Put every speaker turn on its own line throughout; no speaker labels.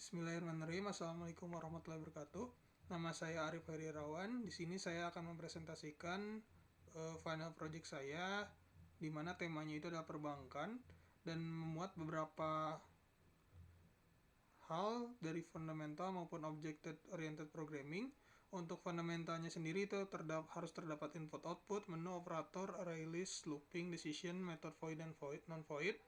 Bismillahirrahmanirrahim. Assalamualaikum warahmatullahi wabarakatuh. Nama saya Arif Herirawan. Di sini saya akan mempresentasikan final project saya, di mana temanya itu adalah perbankan dan memuat beberapa hal dari fundamental maupun object oriented programming. Untuk fundamentalnya sendiri itu harus terdapat input-output, menu, operator, array list, looping, decision, method void dan non-void.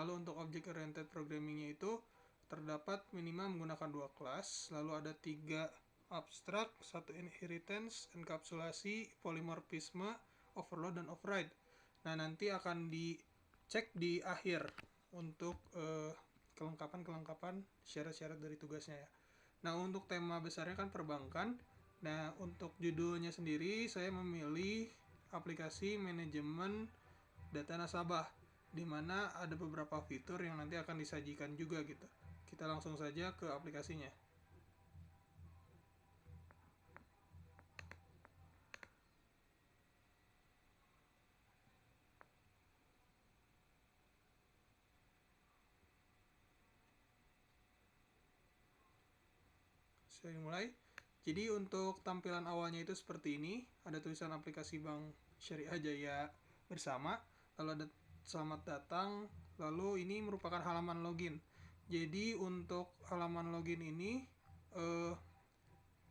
Lalu untuk object oriented programmingnya itu terdapat minimal menggunakan 2 kelas, lalu ada 3 abstrak, 1 inheritance, enkapsulasi, polymorphisme, overload, dan override. Nah, nanti akan dicek di akhir untuk kelengkapan syarat-syarat dari tugasnya ya. Nah, untuk tema besarnya kan perbankan. Nah, untuk judulnya sendiri saya memilih aplikasi manajemen data nasabah, di mana ada beberapa fitur yang nanti akan disajikan juga gitu. Kita langsung saja ke aplikasinya. Saya mulai. Jadi untuk tampilan awalnya itu seperti ini. Ada tulisan aplikasi Bank Syariah Jaya Bersama. Lalu ada selamat datang. Lalu ini merupakan halaman login. Jadi untuk halaman login ini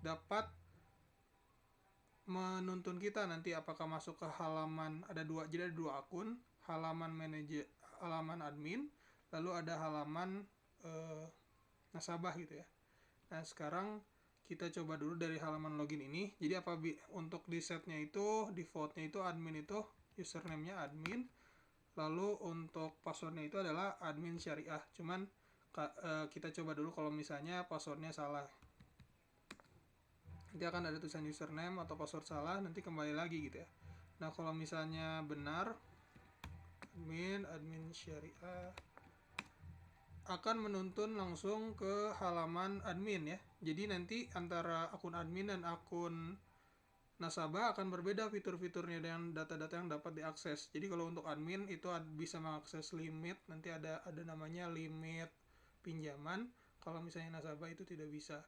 dapat menuntun kita nanti apakah masuk ke halaman, jadi ada dua akun, halaman manajer, halaman admin, lalu ada halaman nasabah gitu ya. Nah, sekarang kita coba dulu dari halaman login ini. Jadi untuk di setnya itu, defaultnya itu admin itu username-nya admin, lalu untuk passwordnya itu adalah admin syariah. Cuman kita coba dulu kalau misalnya passwordnya salah. Nanti akan ada tulisan username atau password salah, nanti kembali lagi gitu ya. Nah, kalau misalnya benar, admin syariah akan menuntun langsung ke halaman admin ya. Jadi nanti antara akun admin dan akun nasabah akan berbeda fitur-fiturnya dan data-data yang dapat diakses. Jadi kalau untuk admin itu bisa mengakses limit, nanti ada namanya limit pinjaman. Kalau misalnya nasabah itu tidak bisa.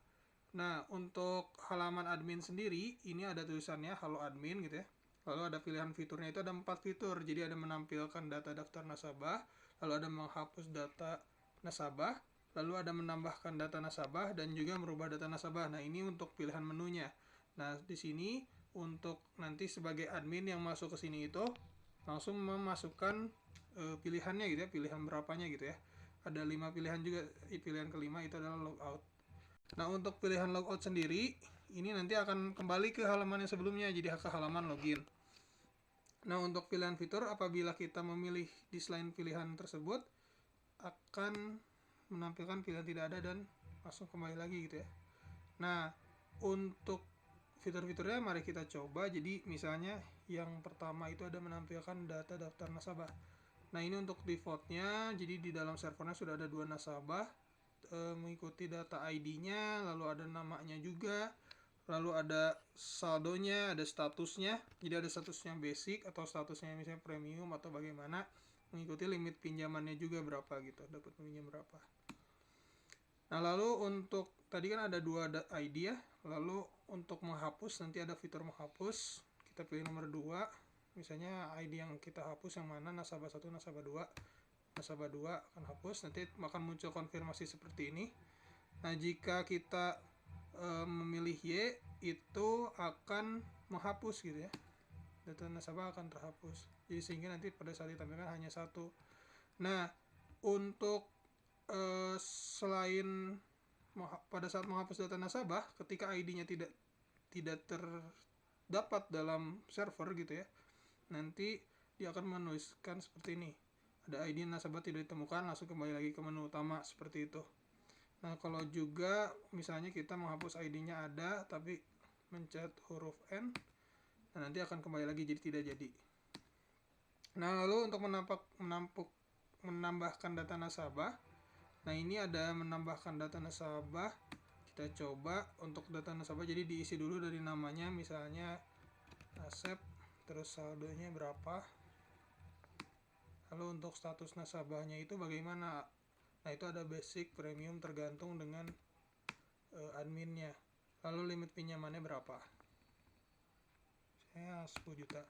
Nah, untuk halaman admin sendiri, ini ada tulisannya halo admin gitu ya. Lalu ada pilihan fiturnya itu ada 4 fitur. Jadi ada menampilkan data daftar nasabah, lalu ada menghapus data nasabah, lalu ada menambahkan data nasabah dan juga merubah data nasabah. Nah, ini untuk pilihan menunya. Nah, di sini untuk nanti sebagai admin yang masuk ke sini itu langsung memasukkan pilihannya gitu ya, pilihan berapanya gitu ya. Ada 5 pilihan juga, pilihan kelima itu adalah logout. Nah, untuk pilihan logout sendiri, ini nanti akan kembali ke halaman yang sebelumnya, jadi ke halaman login. Nah, untuk pilihan fitur, apabila kita memilih di selain pilihan tersebut, akan menampilkan pilihan tidak ada dan langsung kembali lagi gitu ya. Nah, untuk fitur-fiturnya mari kita coba. Jadi misalnya yang pertama itu ada menampilkan data daftar nasabah. Nah, ini untuk defaultnya, jadi di dalam servernya sudah ada 2 nasabah, mengikuti data ID-nya, lalu ada namanya juga, lalu ada saldonya, ada statusnya. Jadi ada statusnya basic atau statusnya misalnya premium atau bagaimana, mengikuti limit pinjamannya juga berapa gitu, dapat pinjam berapa. Nah, lalu untuk tadi kan ada 2 ID ya. Lalu untuk menghapus nanti ada fitur menghapus. Kita pilih nomor 2. Misalnya ID yang kita hapus yang mana, nasabah 1, nasabah 2. Nasabah 2 akan hapus, nanti akan muncul konfirmasi seperti ini. Nah, jika kita memilih Y, itu akan menghapus gitu ya. Data nasabah akan terhapus. Jadi sehingga nanti pada saat ditampilkan hanya 1. Nah, untuk selain pada saat menghapus data nasabah, ketika ID-nya tidak terdapat dalam server gitu ya, nanti dia akan menuliskan seperti ini. Ada ID nasabah tidak ditemukan, langsung kembali lagi ke menu utama seperti itu. Nah, kalau juga misalnya kita menghapus ID-nya ada tapi mencet huruf N, nah nanti akan kembali lagi jadi tidak jadi. Nah, lalu untuk menambahkan data nasabah, nah ini ada menambahkan data nasabah. Kita coba untuk data nasabah, jadi diisi dulu dari namanya, misalnya Asep, terus saldonya berapa. Lalu untuk status nasabahnya itu bagaimana, Nah, itu ada basic, premium, tergantung dengan adminnya. Lalu limit pinjamannya berapa? Saya 10 juta.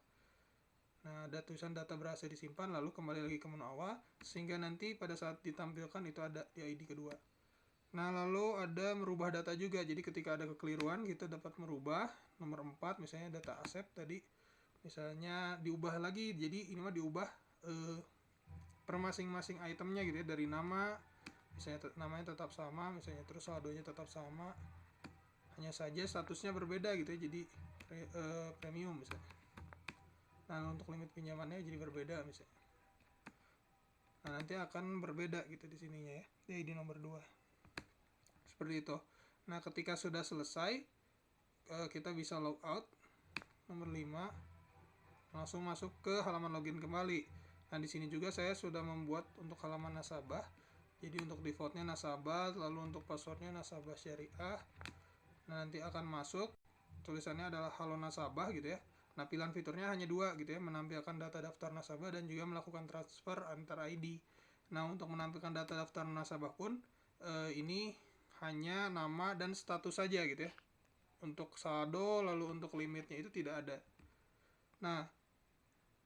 Nah, ada tulisan data berhasil disimpan, lalu kembali lagi ke menu awal, sehingga nanti pada saat ditampilkan itu ada di ID kedua. Nah, lalu ada merubah data juga. Jadi ketika ada kekeliruan, kita dapat merubah. Nomor 4, misalnya data aset tadi, misalnya diubah lagi. Jadi ini mah diubah per masing-masing itemnya gitu ya. Dari nama, misalnya namanya tetap sama, misalnya terus saldonya tetap sama. Hanya saja statusnya berbeda gitu ya. Jadi premium misalnya. Nah, untuk limit pinjamannya jadi berbeda misalnya. Nah, nanti akan berbeda gitu di sininya ya. Di ID nomor 2. Seperti itu. Nah, ketika sudah selesai, kita bisa log out. Nomor 5, langsung masuk ke halaman login kembali. Nah, di sini juga saya sudah membuat untuk halaman nasabah. Jadi untuk defaultnya nasabah, lalu untuk passwordnya nasabah syariah. Nah, nanti akan masuk, tulisannya adalah halo nasabah gitu ya. Nah, pilihan fiturnya hanya 2 gitu ya, menampilkan data daftar nasabah dan juga melakukan transfer antar ID. Nah, untuk menampilkan data daftar nasabah pun ini hanya nama dan status saja gitu ya. Untuk saldo lalu untuk limitnya itu tidak ada. Nah,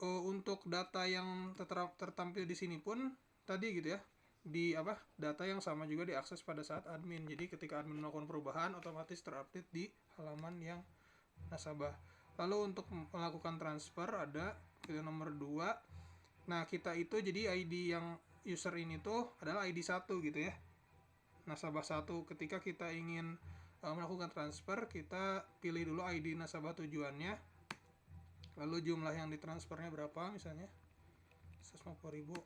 untuk data yang tertampil di sini pun tadi gitu ya, di data yang sama juga diakses pada saat admin. Jadi ketika admin melakukan perubahan otomatis terupdate di halaman yang nasabah. Lalu untuk melakukan transfer ada pilih nomor 2. Nah, kita itu jadi ID yang user ini tuh adalah ID 1 gitu ya. Nasabah 1. Ketika kita ingin melakukan transfer, kita pilih dulu ID nasabah tujuannya. Lalu jumlah yang ditransfernya berapa misalnya 150.000.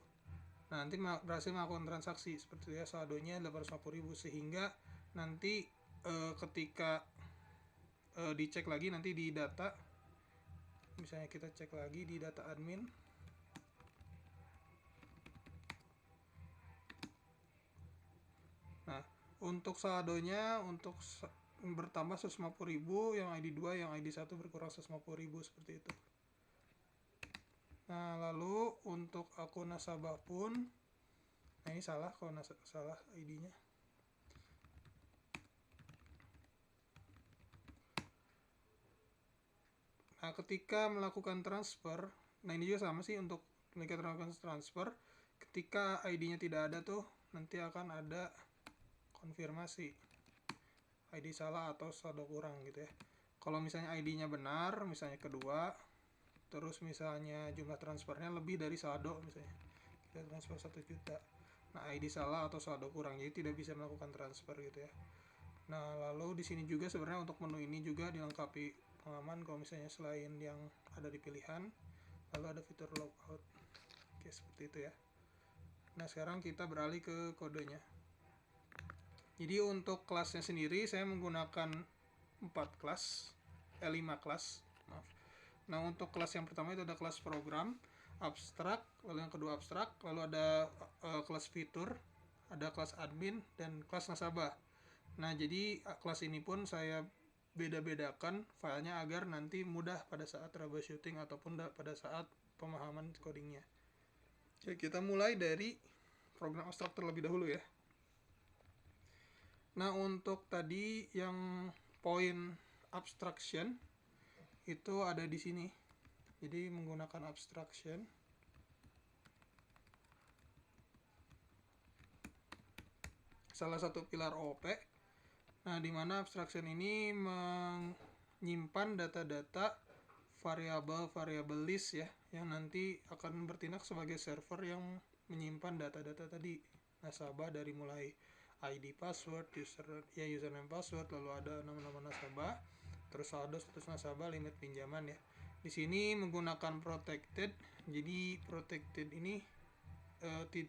Nah, nanti berhasil melakukan transaksi seperti itu ya, saldonya 850.000 sehingga nanti ketika dicek lagi nanti di data, misalnya kita cek lagi di data admin. Nah, untuk saldonya untuk bertambah 150.000, yang ID 2, yang ID 1 berkurang 150.000 seperti itu. Nah, lalu untuk akun nasabah pun, nah ini salah kalau salah ID-nya. Nah, ketika melakukan transfer, nah ini juga sama sih untuk ketika melakukan transfer, ketika ID-nya tidak ada tuh, nanti akan ada konfirmasi ID salah atau saldo kurang gitu ya. Kalau misalnya ID-nya benar, misalnya kedua, terus misalnya jumlah transfernya lebih dari saldo, misalnya kita transfer 1 juta. Nah, ID salah atau saldo kurang, jadi tidak bisa melakukan transfer gitu ya. Nah, lalu di sini juga sebenarnya untuk menu ini juga dilengkapi pengaman kalau misalnya selain yang ada di pilihan, lalu ada fitur logout. Oke, seperti itu ya. Nah, sekarang kita beralih ke kodenya. Jadi untuk kelasnya sendiri saya menggunakan 5 kelas. Maaf. Nah, untuk kelas yang pertama itu ada kelas program, abstrak, lalu yang kedua abstrak, lalu ada kelas fitur, ada kelas admin, dan kelas nasabah. Nah, jadi kelas ini pun saya beda-bedakan filenya agar nanti mudah pada saat troubleshooting ataupun pada saat pemahaman codingnya. Oke, kita mulai dari program abstrak terlebih dahulu ya. Nah, untuk tadi yang poin abstraction itu ada di sini. Jadi menggunakan abstraction. Salah satu pilar OOP. Nah, di mana abstraction ini menyimpan data-data variabel list ya, yang nanti akan bertindak sebagai server yang menyimpan data-data tadi nasabah dari mulai ID, password, username, password, lalu ada nama-nama nasabah, terus saldo, status nasabah, limit pinjaman ya. Di sini menggunakan protected. Jadi protected ini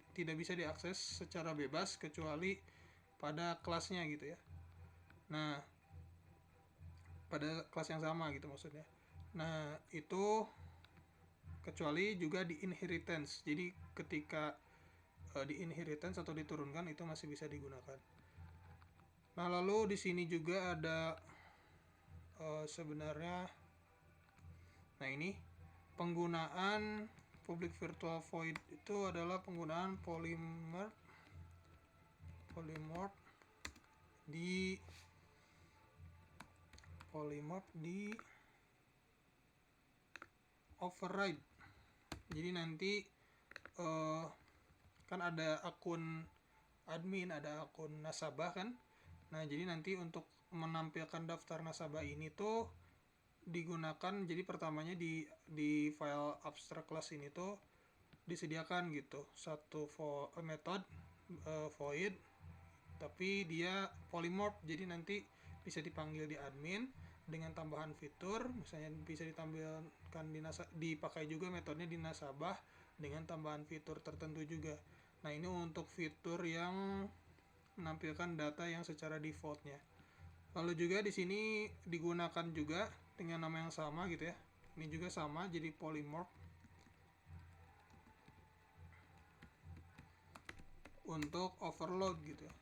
tidak bisa diakses secara bebas kecuali pada kelasnya gitu ya. Nah, pada kelas yang sama gitu maksudnya. Nah, itu kecuali juga di inheritance. Jadi ketika di inheritance atau diturunkan itu masih bisa digunakan. Nah, lalu di sini juga ada sebenarnya, nah ini penggunaan public virtual void itu adalah penggunaan polymer polymorph di override. Jadi nanti kan ada akun admin, ada akun nasabah kan. Nah, jadi nanti untuk menampilkan daftar nasabah ini tuh digunakan, jadi pertamanya di file abstract class ini tuh disediakan gitu satu method void, tapi dia polymorph, jadi nanti bisa dipanggil di admin dengan tambahan fitur, misalnya bisa ditampilkan dipakai juga metodenya di nasabah dengan tambahan fitur tertentu juga. Nah, ini untuk fitur yang menampilkan data yang secara defaultnya. Lalu juga di sini digunakan juga dengan nama yang sama gitu ya. Ini juga sama, jadi polymorph untuk overload gitu ya.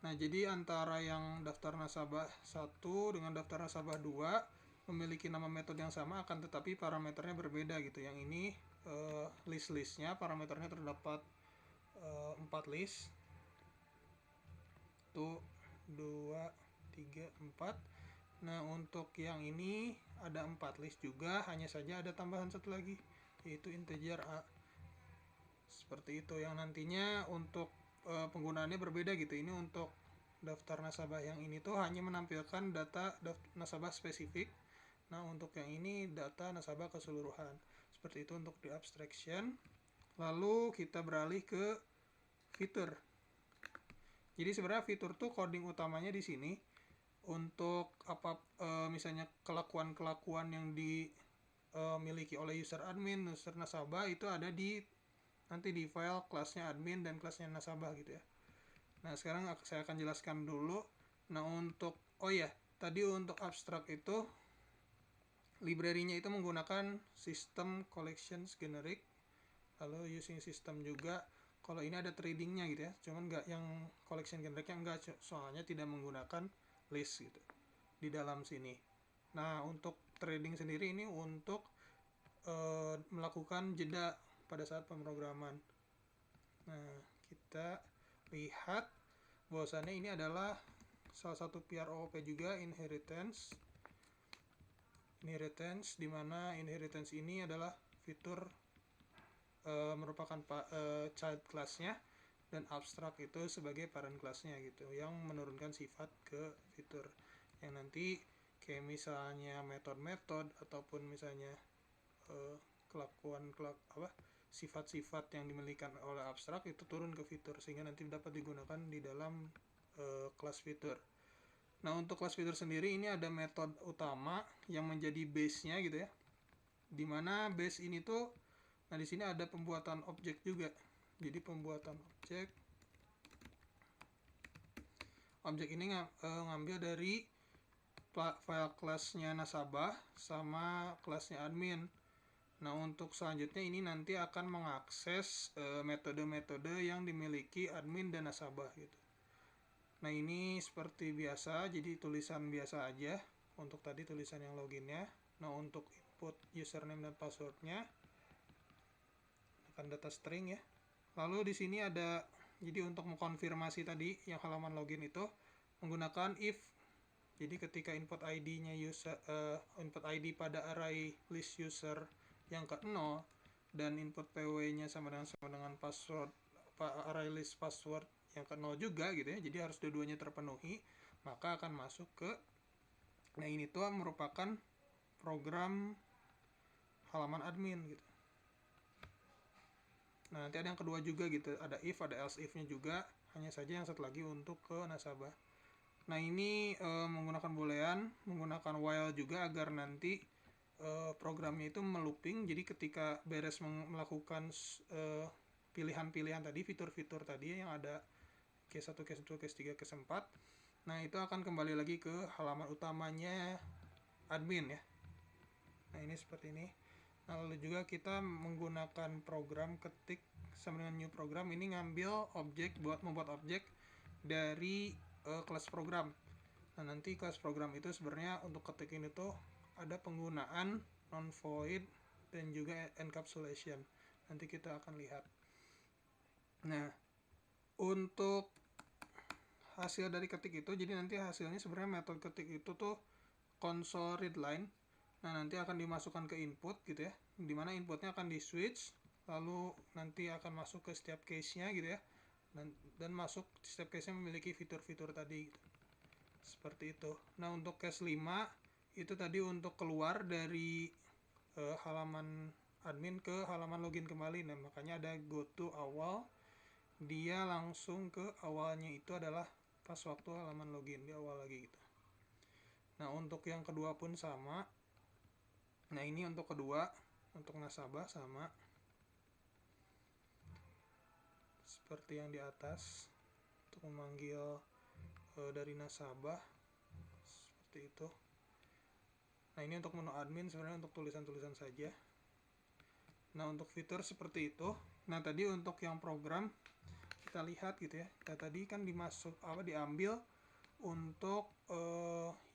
Nah, jadi antara yang daftar nasabah 1 dengan daftar nasabah 2 memiliki nama metode yang sama, akan tetapi parameternya berbeda gitu. Yang ini list-listnya parameternya terdapat 4 list. 1, 2, 3, 4. Nah, untuk yang ini ada 4 list juga, hanya saja ada tambahan satu lagi, yaitu integer A. Seperti itu, yang nantinya untuk penggunaannya berbeda gitu. Ini untuk daftar nasabah yang ini tuh hanya menampilkan data nasabah spesifik. Nah, untuk yang ini data nasabah keseluruhan. Seperti itu untuk di abstraction. Lalu kita beralih ke fitur. Jadi sebenarnya fitur tuh coding utamanya di sini untuk misalnya kelakuan-kelakuan yang dimiliki oleh user admin, user nasabah itu ada nanti di file kelasnya admin dan kelasnya nasabah gitu ya. Nah, sekarang saya akan jelaskan dulu. Nah, tadi untuk abstract itu library-nya itu menggunakan system collections generic, lalu using system juga. Kalau ini ada trading-nya gitu ya, cuman nggak yang collection generic-nya nggak, soalnya tidak menggunakan list gitu di dalam sini. Nah, untuk trading sendiri ini untuk melakukan jeda pada saat pemrograman. Nah, kita lihat bahwasannya ini adalah salah satu PROOP juga, inheritance, di mana inheritance ini adalah fitur merupakan child class-nya, dan abstract itu sebagai parent class-nya gitu, yang menurunkan sifat ke fitur. Yang nanti kayak misalnya metode-metode ataupun misalnya sifat-sifat yang dimiliki oleh abstrak itu turun ke fitur, sehingga nanti dapat digunakan di dalam kelas fitur. Nah, untuk kelas fitur sendiri ini ada metode utama yang menjadi base-nya gitu ya. Dimana base ini tuh, nah di sini ada pembuatan objek juga. Jadi pembuatan objek ini ngambil dari file kelasnya nasabah sama kelasnya admin. Nah, untuk selanjutnya ini nanti akan mengakses metode-metode yang dimiliki admin dan nasabah gitu. Nah, ini seperti biasa, jadi tulisan biasa aja untuk tadi tulisan yang loginnya. Nah, untuk input username dan passwordnya akan data string ya. Lalu di sini ada, jadi untuk mengkonfirmasi tadi yang halaman login itu menggunakan if. Jadi ketika input ID-nya input ID pada array list user yang ke 0 dan input PW-nya sama dengan password array list password yang ke 0 juga gitu ya. Jadi harus dua-duanya terpenuhi, maka akan masuk ke, nah ini tuh merupakan program halaman admin gitu. Nah, nanti ada yang kedua juga gitu, ada if, ada else if-nya juga, hanya saja yang satu lagi untuk ke nasabah. Nah, ini menggunakan boolean, menggunakan while juga agar nanti programnya itu melooping. Jadi ketika beres melakukan pilihan-pilihan tadi, fitur-fitur tadi yang ada case 1, case 2, case 3, case 4, nah itu akan kembali lagi ke halaman utamanya admin ya. Nah, ini seperti ini. Nah, lalu juga kita menggunakan program ketik sama dengan new program, ini ngambil objek buat membuat objek dari kelas program. Nah, nanti kelas program itu sebenarnya untuk ketik ini tuh ada penggunaan non-void dan juga encapsulation. Nanti kita akan lihat. Nah, untuk hasil dari ketik itu, jadi nanti hasilnya sebenarnya metode ketik itu tuh console readline. Nah, nanti akan dimasukkan ke input gitu ya, dimana inputnya akan di switch, lalu nanti akan masuk ke setiap case-nya gitu ya, dan masuk setiap case-nya memiliki fitur-fitur tadi gitu. Seperti itu. Nah, untuk case 5 itu tadi untuk keluar dari halaman admin ke halaman login kembali. Nah, makanya ada go to awal, dia langsung ke awalnya itu adalah pas waktu halaman login di awal lagi gitu. Nah, untuk yang kedua pun sama. Nah, ini untuk kedua, untuk nasabah sama seperti yang di atas, untuk memanggil dari nasabah seperti itu. Nah, ini untuk menu admin, sebenarnya untuk tulisan-tulisan saja. Nah, untuk fitur seperti itu. Nah, tadi untuk yang program kita lihat gitu ya. Nah, tadi kan diambil untuk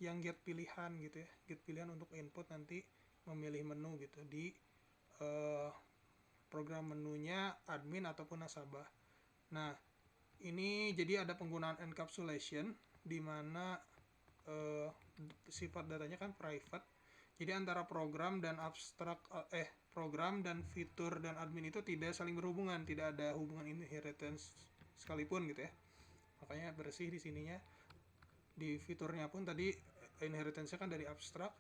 yang get pilihan gitu ya. Get pilihan untuk input nanti memilih menu gitu di program menunya admin ataupun nasabah. Nah, ini jadi ada penggunaan encapsulation di mana sifat datanya kan private. Jadi antara program dan program dan fitur dan admin itu tidak saling berhubungan, tidak ada hubungan inheritance sekalipun gitu ya. Makanya bersih di sininya. Di fiturnya pun tadi inheritance-nya kan dari abstract.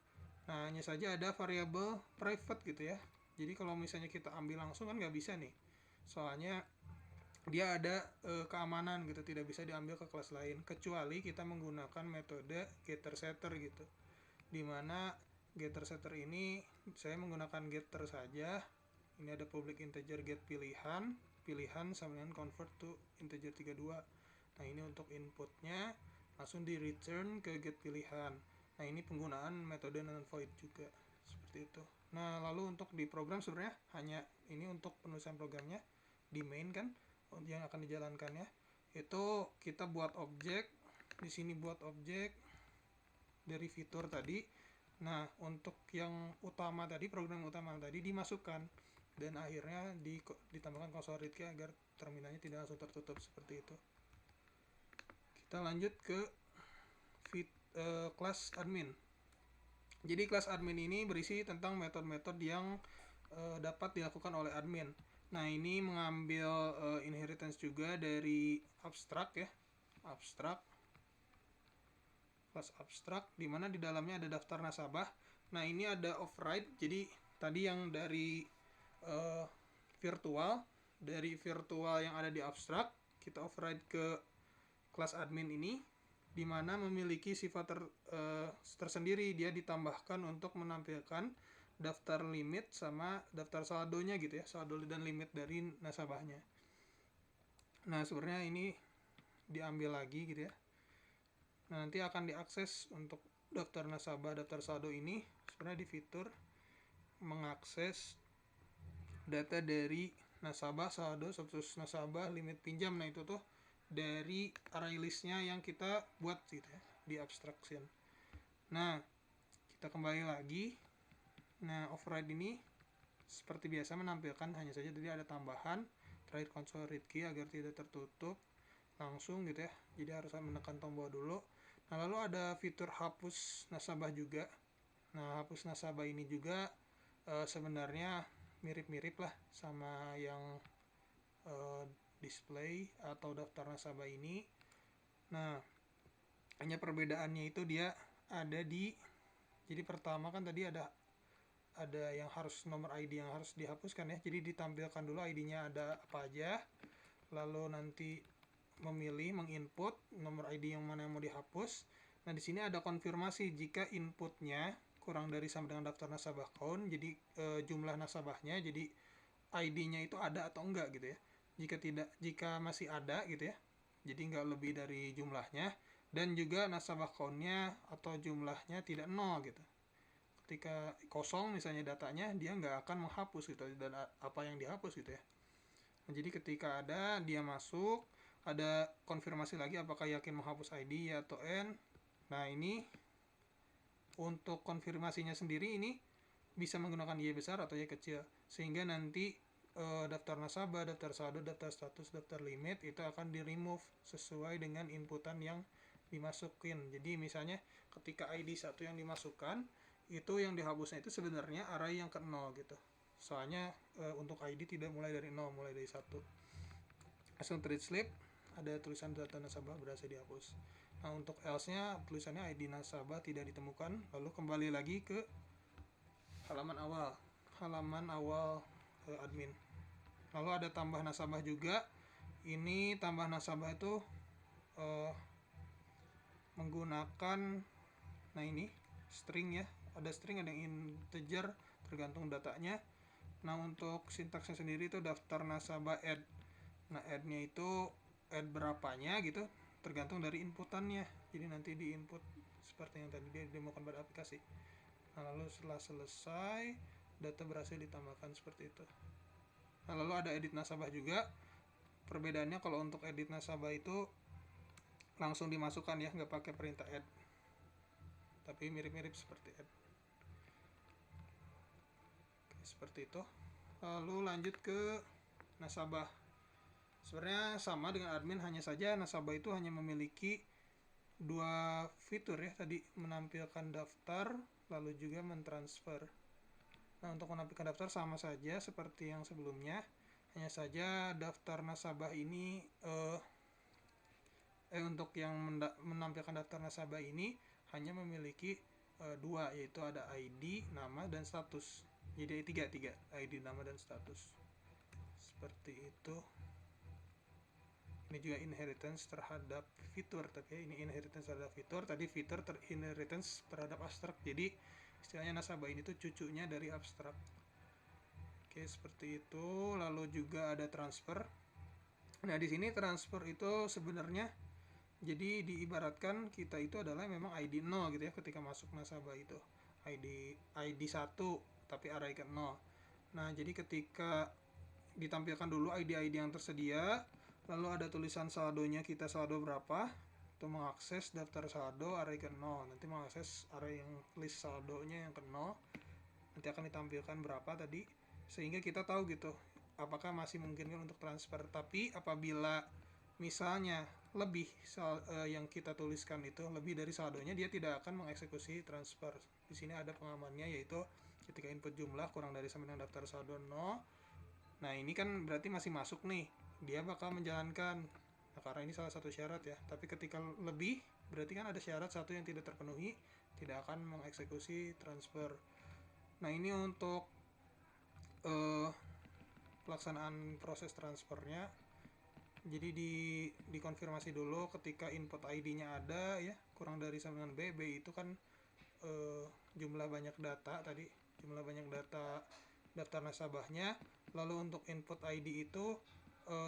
Nah, hanya saja ada variabel private gitu ya. Jadi kalau misalnya kita ambil langsung kan nggak bisa nih. Soalnya dia ada keamanan gitu, tidak bisa diambil ke kelas lain kecuali kita menggunakan metode getter setter gitu, dimana getter setter ini saya menggunakan getter saja. Ini ada public integer get pilihan sama dengan convert to integer 32. Nah, ini untuk inputnya langsung di return ke get pilihan. Nah, ini penggunaan metode non void juga seperti itu. Nah, lalu untuk di program sebenarnya hanya ini untuk penulisan programnya di main kan yang akan dijalankannya itu kita buat objek di sini, buat objek dari fitur tadi. Nah, untuk yang utama tadi, program utama tadi dimasukkan dan akhirnya ditambahkan console read key agar terminalnya tidak langsung tertutup seperti itu. Kita lanjut ke kelas admin. Jadi kelas admin ini berisi tentang metode-metode yang dapat dilakukan oleh admin. Nah, ini mengambil inheritance juga dari abstract ya. Abstract. Kelas abstract di mana di dalamnya ada daftar nasabah. Nah, ini ada override. Jadi tadi yang dari virtual yang ada di abstract, kita override ke kelas admin ini, di mana memiliki sifat tersendiri. Dia ditambahkan untuk menampilkan daftar limit sama daftar saldonya gitu ya, saldo dan limit dari nasabahnya. Nah, sebenarnya ini diambil lagi gitu ya. Nah, nanti akan diakses untuk daftar nasabah, daftar saldo ini sebenarnya di fitur mengakses data dari nasabah, saldo, status nasabah, limit pinjam. Nah, itu tuh dari array list-nya yang kita buat gitu ya, di abstraction. Nah, kita kembali lagi. Nah, override ini seperti biasa menampilkan hanya saja tadi ada tambahan terakhir console read key agar tidak tertutup langsung gitu ya. Jadi harus menekan tombol dulu. Nah, lalu ada fitur hapus nasabah juga. Nah, hapus nasabah ini juga sebenarnya mirip-mirip lah sama yang display atau daftar nasabah ini. Nah, hanya perbedaannya itu dia ada di, jadi pertama kan tadi ada yang harus nomor ID yang harus dihapuskan ya. Jadi ditampilkan dulu ID-nya ada apa aja. Lalu nanti menginput nomor ID yang mana yang mau dihapus. Nah, di sini ada konfirmasi jika inputnya kurang dari sama dengan daftar nasabah count, jadi jumlah nasabahnya, jadi ID-nya itu ada atau enggak gitu ya. Jika masih ada gitu ya, jadi enggak lebih dari jumlahnya, dan juga nasabah count-nya atau jumlahnya tidak 0 gitu. Ketika kosong misalnya datanya, dia nggak akan menghapus gitu, dan apa yang dihapus gitu ya. Nah, jadi ketika ada, dia masuk, ada konfirmasi lagi apakah yakin menghapus ID ya atau N. Nah, ini untuk konfirmasinya sendiri ini bisa menggunakan Y besar atau Y kecil, sehingga nanti daftar nasabah, daftar saldo, daftar status, daftar limit itu akan di remove sesuai dengan inputan yang dimasukin. Jadi misalnya ketika ID 1 yang dimasukkan, itu yang dihapusnya itu sebenarnya array yang ke 0 gitu. Soalnya untuk ID tidak mulai dari 0, mulai dari 1. Langsung trade slip, ada tulisan data nasabah berhasil dihapus. Nah, untuk else-nya tulisannya ID nasabah tidak ditemukan, lalu kembali lagi ke halaman awal admin. Lalu ada tambah nasabah juga. Ini tambah nasabah itu menggunakan, nah ini string ya, ada string, ada yang integer, tergantung datanya. Nah, untuk sintaksnya sendiri itu daftar nasabah add. Nah, add-nya itu add berapanya gitu, tergantung dari inputannya. Jadi nanti di input seperti yang tadi dia demokan pada aplikasi. Nah, lalu setelah selesai, data berhasil ditambahkan seperti itu. Nah, lalu ada edit nasabah juga. Perbedaannya kalau untuk edit nasabah itu langsung dimasukkan ya, nggak pakai perintah add. Tapi mirip-mirip seperti add. Oke, seperti itu. Lalu lanjut ke nasabah. Sebenarnya sama dengan admin, hanya saja nasabah itu hanya memiliki dua fitur ya, tadi menampilkan daftar lalu juga mentransfer. Nah, untuk menampilkan daftar sama saja seperti yang sebelumnya, hanya saja daftar nasabah ini untuk yang menampilkan daftar nasabah ini hanya memiliki dua, yaitu ada ID, nama, dan status. Jadi tiga ID, nama, dan status. Seperti itu. Ini juga inheritance terhadap fitur, tapi ini inheritance terhadap fitur, tadi fitur inheritance terhadap abstrak. Jadi istilahnya nasabah ini tuh cucunya dari abstrak. Oke, seperti itu. Lalu juga ada transfer. Nah, di sini transfer itu sebenarnya jadi diibaratkan kita itu adalah memang ID 0 gitu ya ketika masuk nasabah itu. ID 1 tapi array ke 0. Nah, jadi ketika ditampilkan dulu ID-ID yang tersedia, lalu ada tulisan saldonya, kita saldo berapa, itu mengakses daftar saldo array ke 0. Nanti mengakses array yang list saldonya yang ke 0, nanti akan ditampilkan berapa tadi, sehingga kita tahu gitu apakah masih memungkinkan untuk transfer. Tapi apabila misalnya lebih yang kita tuliskan itu lebih dari saldonya, dia tidak akan mengeksekusi transfer. Di sini ada pengamannya, yaitu ketika input jumlah kurang dari sama dengan daftar saldo 0. Nah, ini kan berarti masih masuk nih, dia bakal menjalankan. Nah, karena ini salah satu syarat ya. Tapi ketika lebih, berarti kan ada syarat satu yang tidak terpenuhi, tidak akan mengeksekusi transfer. Nah, ini untuk pelaksanaan proses transfernya. Jadi dikonfirmasi dulu ketika input ID-nya ada ya, kurang dari sama dengan B itu kan jumlah banyak data tadi, jumlah banyak data daftar nasabahnya. Lalu untuk input ID itu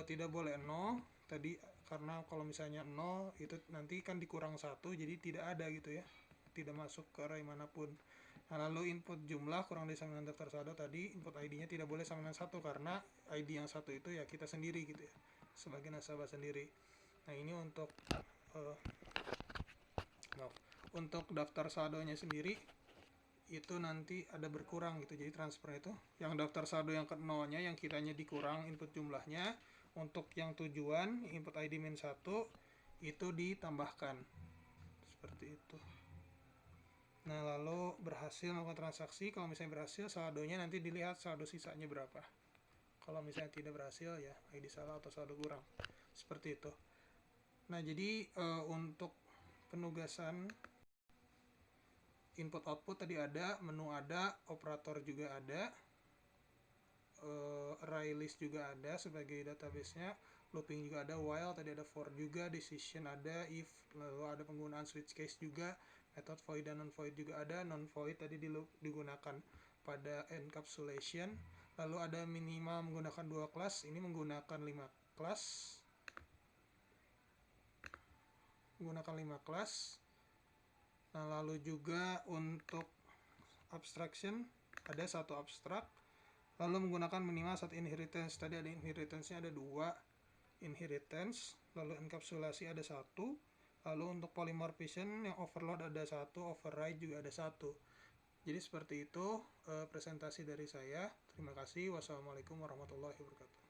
tidak boleh 0 tadi, karena kalau misalnya 0 itu nanti kan dikurang 1, jadi tidak ada gitu ya, tidak masuk ke array manapun. Nah, lalu input jumlah kurang dari sama dengan daftar saldo tadi, input ID-nya tidak boleh sama dengan 1, karena ID yang 1 itu ya kita sendiri gitu ya, sebagai nasabah sendiri. Nah, ini untuk untuk daftar saldonya sendiri itu nanti ada berkurang gitu, jadi transfer itu yang daftar saldo yang ke 0-nya yang kiranya dikurang input jumlahnya, untuk yang tujuan input ID min 1 itu ditambahkan seperti itu. Nah, lalu berhasil melakukan transaksi, kalau misalnya berhasil saldonya nanti dilihat saldo sisanya berapa. Kalau misalnya tidak berhasil ya ID salah atau saldo kurang, seperti itu. Nah, jadi untuk penugasan input output tadi ada, menu ada, operator juga ada, array list juga ada sebagai database-nya, looping juga ada, while tadi ada, for juga, decision ada, if, lalu ada penggunaan switch case juga, method void dan non void juga ada. Non void tadi digunakan pada encapsulation. Lalu ada minimal menggunakan 2 kelas, ini menggunakan 5 kelas, Nah, lalu juga untuk abstraction ada 1 abstrak, lalu menggunakan minimal 1 inheritance. Tadi ada inheritance-nya ada 2 inheritance, lalu enkapsulasi ada 1, lalu untuk polymorphism yang overload ada 1, override juga ada 1. Jadi seperti itu presentasi dari saya. Terima kasih. Wassalamualaikum warahmatullahi wabarakatuh.